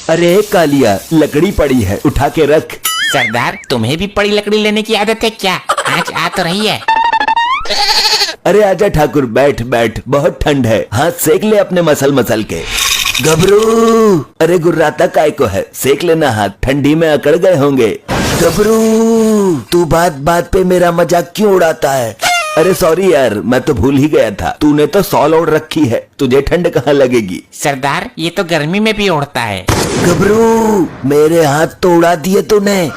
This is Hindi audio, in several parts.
अरे कालिया, लकड़ी पड़ी है, उठा के रख। सरदार, तुम्हें भी पड़ी लकड़ी लेने की आदत है क्या? आज आ तो रही है। अरे आजा ठाकुर, बैठ बैठ, बहुत ठंड है, हाथ सेक ले अपने मसल मसल के। गबरू, अरे गुर्राता काय को है, सेक लेना हाथ, ठंडी में अकड़ गए होंगे। गबरू, तू बात बात पे मेरा मजाक क्यों उड़ाता है? अरे सॉरी यार, मैं तो भूल ही गया था, तूने तो सॉल ओढ़ रखी है, तुझे ठंड कहाँ लगेगी? सरदार, ये तो गर्मी में भी उड़ता है। गबरू, मेरे हाथ तो उड़ा दिए तूने।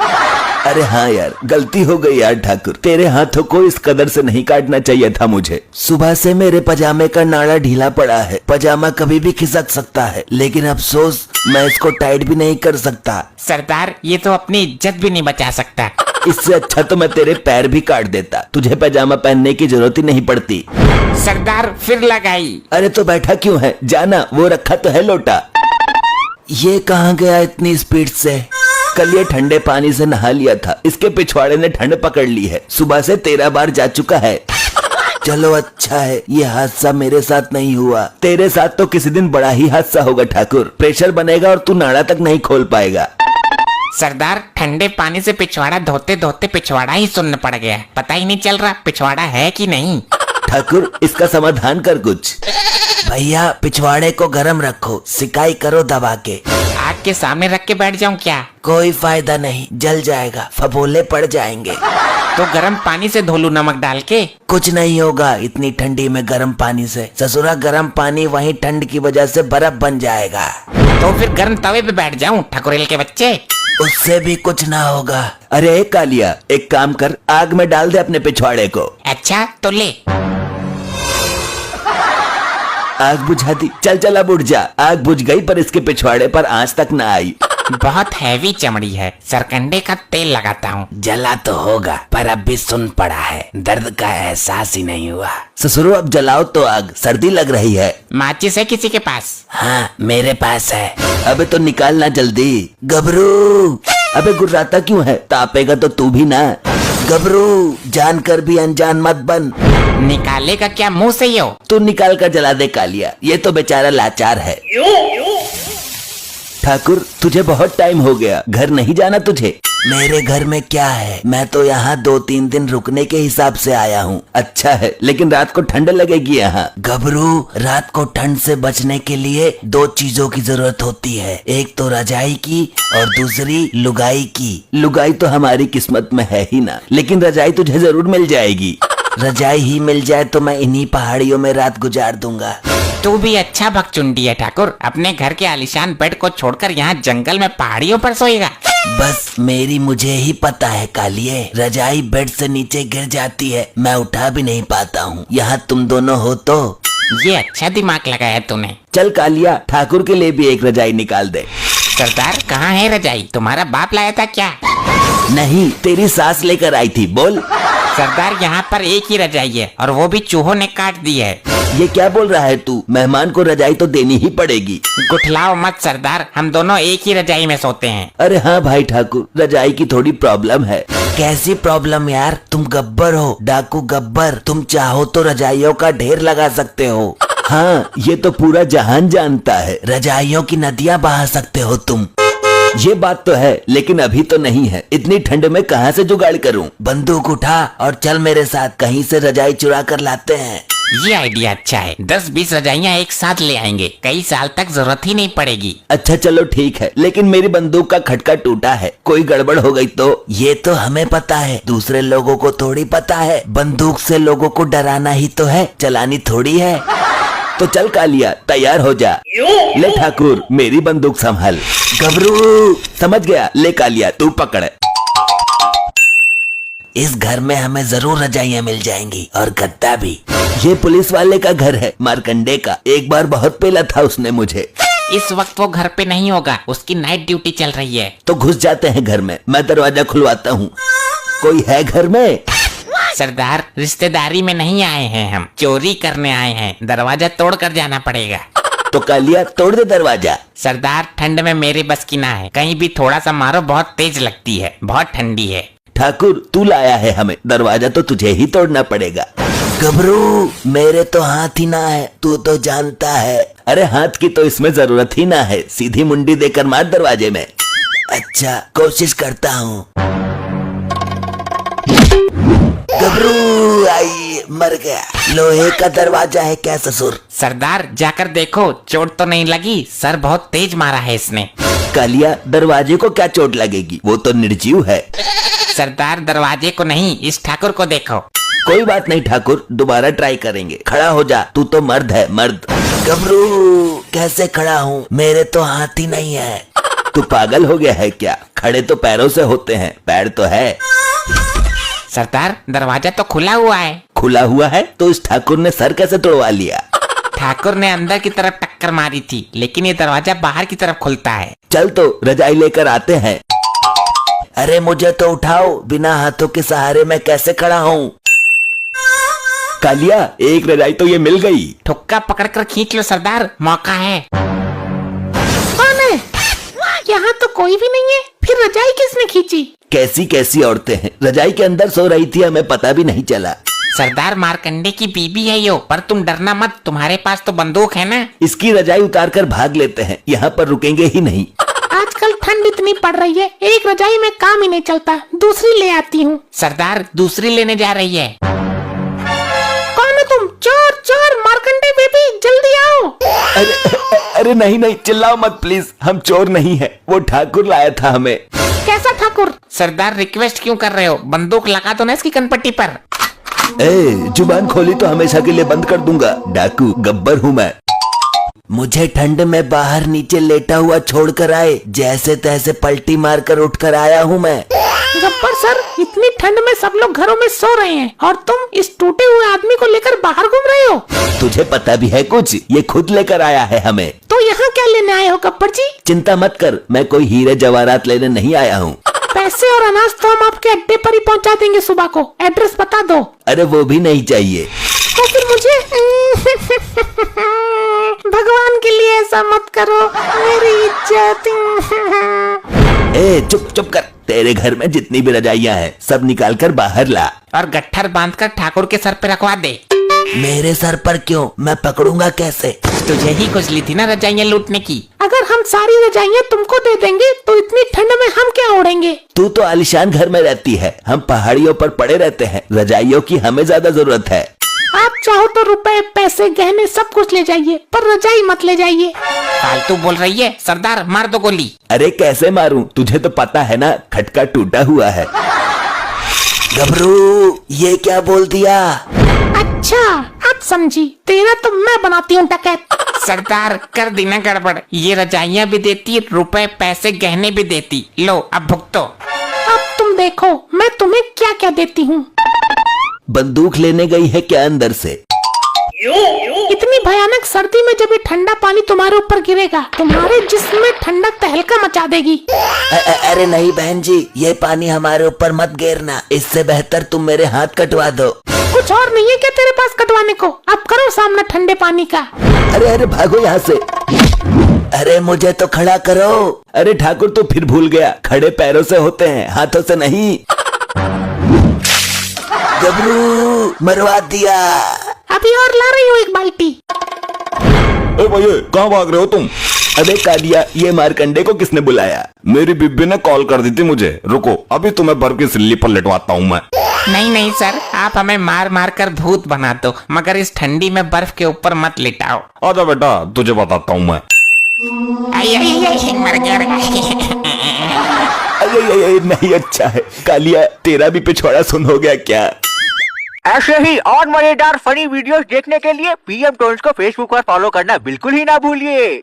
अरे हाँ यार, गलती हो गई यार ठाकुर, तेरे हाथों को इस कदर से नहीं काटना चाहिए था मुझे। सुबह से मेरे पजामे का नाड़ा ढीला पड़ा है, पजामा कभी भी खिसक सकता है, लेकिन अफसोस मैं इसको टाइट भी नहीं कर सकता। सरदार, ये तो अपनी इज्जत भी नहीं बचा सकता। इससे अच्छा तो मैं तेरे पैर भी काट देता, तुझे पजामा पहनने की जरूरत ही नहीं पड़ती। सरदार, फिर लगाई। अरे तो बैठा क्यों है, जाना, वो रखा तो है लोटा। ये कहाँ गया इतनी स्पीड से? कल ये ठंडे पानी से नहा लिया था, इसके पिछवाड़े ने ठंड पकड़ ली है, सुबह से 13 बार जा चुका है। चलो अच्छा है, ये हादसा मेरे साथ नहीं हुआ, तेरे साथ तो किसी दिन बड़ा ही हादसा होगा ठाकुर, प्रेशर बनेगा और तू नाड़ा तक नहीं खोल पाएगा। सरदार, ठंडे पानी से पिछवाड़ा धोते धोते पिछवाड़ा ही सुन्न पड़ गया, पता ही नहीं चल रहा पिछवाड़ा है कि नहीं। ठाकुर, इसका समाधान कर कुछ। भैया, पिछवाड़े को गरम रखो, सिकाई करो दबा के। आग के सामने रख के बैठ जाऊं क्या? कोई फायदा नहीं, जल जाएगा, फफोले पड़ जाएंगे। तो गर्म पानी से धो लूं नमक डाल के? कुछ नहीं होगा इतनी ठंडी में गर्म पानी से, ससुरा गर्म पानी वहीं ठंड की वजह से बर्फ बन जाएगा। तो फिर गर्म तवे पे बैठ जाऊं ठकुरेल के बच्चे? उससे भी कुछ ना होगा। अरे कालिया, एक काम कर, आग में डाल दे अपने पिछवाड़े को। अच्छा तो ले। आग बुझा दी, चल चल अब उठ जा। आग बुझ गई पर इसके पिछवाड़े पर आंच तक न आई। बहुत हैवी चमड़ी है, सरकंडे का तेल लगाता हूँ। जला तो होगा पर अब भी सुन पड़ा है, दर्द का एहसास ही नहीं हुआ। ससुरो, अब जलाओ तो आग, सर्दी लग रही है। माचिस है किसी के पास? हाँ, मेरे पास है। अबे तो निकालना जल्दी। गबरू, अबे गुर्राता क्यों है, तापेगा तो तू भी ना। गबरू, जानकर भी अनजान मत बन। निकालेगा क्या मुंह से यो? तू निकाल कर जला दे कालिया, ये तो बेचारा लाचार है। ठाकुर, तुझे बहुत टाइम हो गया, घर नहीं जाना तुझे? मेरे घर में क्या है, मैं तो यहाँ 2-3 दिन रुकने के हिसाब से आया हूँ। अच्छा है, लेकिन रात को ठंड लगेगी यहाँ। गबरू, रात को ठंड से बचने के लिए 2 चीजों की जरूरत होती है, एक तो रजाई की और दूसरी लुगाई की। लुगाई तो हमारी किस्मत में है ही ना, लेकिन रजाई तुझे जरूर मिल जाएगी। रजाई ही मिल जाए तो मैं इन्हीं पहाड़ियों में रात गुजार दूंगा। तू भी अच्छा भगचुंडी है ठाकुर, अपने घर के आलीशान बेड को छोड़कर यहाँ जंगल में पहाड़ियों पर सोएगा। बस मेरी मुझे ही पता है कालिए, रजाई बेड से नीचे गिर जाती है, मैं उठा भी नहीं पाता हूँ, यहाँ तुम दोनों हो तो। ये अच्छा दिमाग लगाया तूने। चल कालिया, ठाकुर के लिए भी एक रजाई निकाल दे। सरदार, कहाँ है रजाई? तुम्हारा बाप लाया था क्या? नहीं, तेरी सास लेकर आई थी, बोल। सरदार, यहाँ पर एक ही रजाई है और वो भी चूहों ने काट दी है। ये क्या बोल रहा है तू? मेहमान को रजाई तो देनी ही पड़ेगी। गुठलाओ मत सरदार, हम दोनों एक ही रजाई में सोते हैं। अरे हाँ भाई ठाकुर, रजाई की थोड़ी प्रॉब्लम है। कैसी प्रॉब्लम यार? तुम गब्बर हो, डाकू गब्बर, तुम चाहो तो रजाइयों का ढेर लगा सकते हो। हाँ, ये तो पूरा जहान जानता है, रजाइयों की नदियाँ बहा सकते हो तुम। ये बात तो है, लेकिन अभी तो नहीं है, इतनी ठंड में कहाँ से जुगाड़ करूँ? बंदूक उठा और चल मेरे साथ, कहीं से रजाई चुरा कर लाते हैं। ये आइडिया अच्छा है, 10-20 रजाइयाँ एक साथ ले आएंगे, कई साल तक जरूरत ही नहीं पड़ेगी। अच्छा चलो ठीक है, लेकिन मेरी बंदूक का खटका टूटा है, कोई गड़बड़ हो गई तो? ये तो हमें पता है, दूसरे लोगों को थोड़ी पता है। बंदूक से लोगों को डराना ही तो है, चलानी थोड़ी है। तो चल कालिया, तैयार हो जा। ले ठाकुर, मेरी बंदूक संभाल। गबरू, समझ गया, ले कालिया तू पकड़। इस घर में हमें जरूर रजाइयाँ मिल जाएंगी और गद्दा भी। ये पुलिस वाले का घर है, मारकंडे का, एक बार बहुत पेला था उसने मुझे। इस वक्त वो घर पे नहीं होगा, उसकी नाइट ड्यूटी चल रही है। तो घुस जाते हैं घर में, मैं दरवाजा खुलवाता हूँ। कोई है घर में? सरदार, रिश्तेदारी में नहीं आए हैं हम, चोरी करने आए हैं, दरवाजा तोड़ कर जाना पड़ेगा। तो कालिया, तोड़ दे दरवाजा। सरदार, ठंड में मेरे बस की ना है, कहीं भी थोड़ा सा मारो बहुत तेज लगती है, बहुत ठंडी है। ठाकुर, तू लाया है हमें, दरवाजा तो तुझे ही तोड़ना पड़ेगा। गबरू, मेरे तो हाथ ही ना है, तू तो जानता है। अरे हाथ की तो इसमें जरूरत ही ना है, सीधी मुंडी देकर मार दरवाजे में। अच्छा कोशिश करता हूँ। घबरू आई, मर गया। लोहे का दरवाजा है क्या ससुर? सरदार जाकर देखो, चोट तो नहीं लगी, सर बहुत तेज मारा है इसने। कालिया, दरवाजे को क्या चोट लगेगी, वो तो निर्जीव है। सरदार दरवाजे को नहीं, इस ठाकुर को देखो। कोई बात नहीं ठाकुर, दोबारा ट्राई करेंगे। खड़ा हो जा, तू तो मर्द है, मर्द। घबरू कैसे खड़ा हूँ, मेरे तो हाथ ही नहीं है। तू पागल हो गया है क्या? खड़े तो पैरों से होते हैं, पैर तो है। सरदार दरवाजा तो खुला हुआ है। खुला हुआ है तो इस ठाकुर ने सर कैसे तोड़वा लिया? ठाकुर ने अंदर की तरफ टक्कर मारी थी, लेकिन ये दरवाजा बाहर की तरफ खुलता है। चल तो रजाई लेकर आते हैं। अरे मुझे तो उठाओ, बिना हाथों के सहारे मैं कैसे खड़ा हूँ? कालिया, एक रजाई तो ये मिल गई। ठुक्का पकड़कर खींच लो सरदार, मौका है। कौन है? यहाँ तो कोई भी नहीं है, फिर रजाई किसने खींची? कैसी कैसी औरतें हैं, रजाई के अंदर सो रही थी, हमें पता भी नहीं चला। सरदार मारकंडे की बीबी है यो, पर तुम डरना मत, तुम्हारे पास तो बंदूक है ना। इसकी रजाई उतार कर भाग लेते हैं, यहाँ पर रुकेंगे ही नहीं। आजकल ठंड इतनी पड़ रही है, एक रजाई में काम ही नहीं चलता, दूसरी ले आती हूँ। सरदार दूसरी लेने जा रही है। कौन है तुम? चोर चोर, मारकंडे बेबी, जल्दी आओ। अरे नहीं नहीं, चिल्लाओ मत प्लीज, हम चोर नहीं है, वो ठाकुर लाया था हमें। कैसा ठाकुर? सरदार रिक्वेस्ट क्यों कर रहे हो, बंदूक लगा दो ना इसकी कनपट्टी पर। जुबान खोली तो हमेशा के लिए बंद कर दूंगा। डाकू गब्बर हूँ मैं। मुझे ठंड में बाहर नीचे लेटा हुआ छोड़कर आए, जैसे तैसे पलटी मारकर उठकर आया हूँ मैं। गब्बर सर, इतनी ठंड में सब लोग घरों में सो रहे हैं और तुम इस टूटे हुए आदमी को लेकर बाहर घूम रहे हो। तुझे पता भी है कुछ? ये खुद लेकर आया है हमें। तो यहाँ क्या लेने आए हो गब्बर जी? चिंता मत कर, मैं कोई हीरे जवाहरात लेने नहीं आया हूँ। पैसे और अनाज तो हम आपके अड्डे पर ही पहुँचा देंगे सुबह को, एड्रेस बता दो। अरे वो भी नहीं चाहिए। तो फिर मुझे भगवान के लिए ऐसा मत करो, मेरी इज्जत। चुप चुप कर, तेरे घर में जितनी भी रजाइयाँ हैं सब निकाल कर बाहर ला और गट्ठर बांधकर ठाकुर के सर पे रखवा दे। मेरे सर पर क्यों? मैं पकड़ूंगा कैसे? तुझे ही कुछ ली थी ना रजाइयाँ लूटने की। अगर हम सारी रजाइयाँ तुमको दे देंगे तो इतनी ठंड में हम क्या ओढ़ेंगे? तू तो आलिशान घर में रहती है, हम पहाड़ियों पर पड़े रहते हैं, रजाइयों की हमें ज्यादा जरूरत है। आप चाहो तो रुपए पैसे गहने सब कुछ ले जाइए, पर रजाई मत ले जाइए। फालतू बोल रही है, सरदार मार दो गोली। अरे कैसे मारूं? तुझे तो पता है ना, खटका टूटा हुआ है। घबरू, ये क्या बोल दिया? अच्छा अब समझी, तेरा तो मैं बनाती हूँ डकैत। सरदार कर दी ना गड़बड़, ये रजाइयाँ भी देती, रुपए पैसे गहने भी देती, लो अब भुगतो। अब तुम देखो मैं तुम्हें क्या क्या देती हूँ। बंदूक लेने गई है क्या अंदर से? इतनी भयानक सर्दी में जब ये ठंडा पानी तुम्हारे ऊपर गिरेगा, तुम्हारे जिस्म में ठंडक तहलका मचा देगी। अरे नहीं बहन जी, ये पानी हमारे ऊपर मत गिरना, इससे बेहतर तुम मेरे हाथ कटवा दो। कुछ और नहीं है क्या तेरे पास कटवाने को? अब करो सामना ठंडे पानी का। अरे अरे भागो यहाँ से। अरे मुझे तो खड़ा करो। अरे ठाकुर तो फिर भूल गया, खड़े पैरों से होते हैं, हाथों से नहीं। घबरू, मरवा दिया। अभी और ला रही हूँ एक बाल्टी। भैया कहाँ भाग रहे हो तुम? अबे कालिया, ये मारकंडे को किसने बुलाया? मेरी बीबी ने कॉल कर दी थी मुझे, रुको अभी तुम्हें बर्फ की सिल्ली पर लेटवाता हूँ मैं। नहीं नहीं सर, आप हमें मार मार कर भूत बना दो, मगर इस ठंडी में बर्फ के ऊपर मत लिटाओ। आजा बेटा, तुझे बताता हूँ मैं। मर गया। अरे नहीं, अच्छा है कालिया, तेरा भी पिछवाड़ा सुन हो गया क्या? ऐसे ही और मजेदार फनी वीडियोस देखने के लिए पीएम टोन्स को फेसबुक पर फॉलो करना बिल्कुल ही ना भूलिए।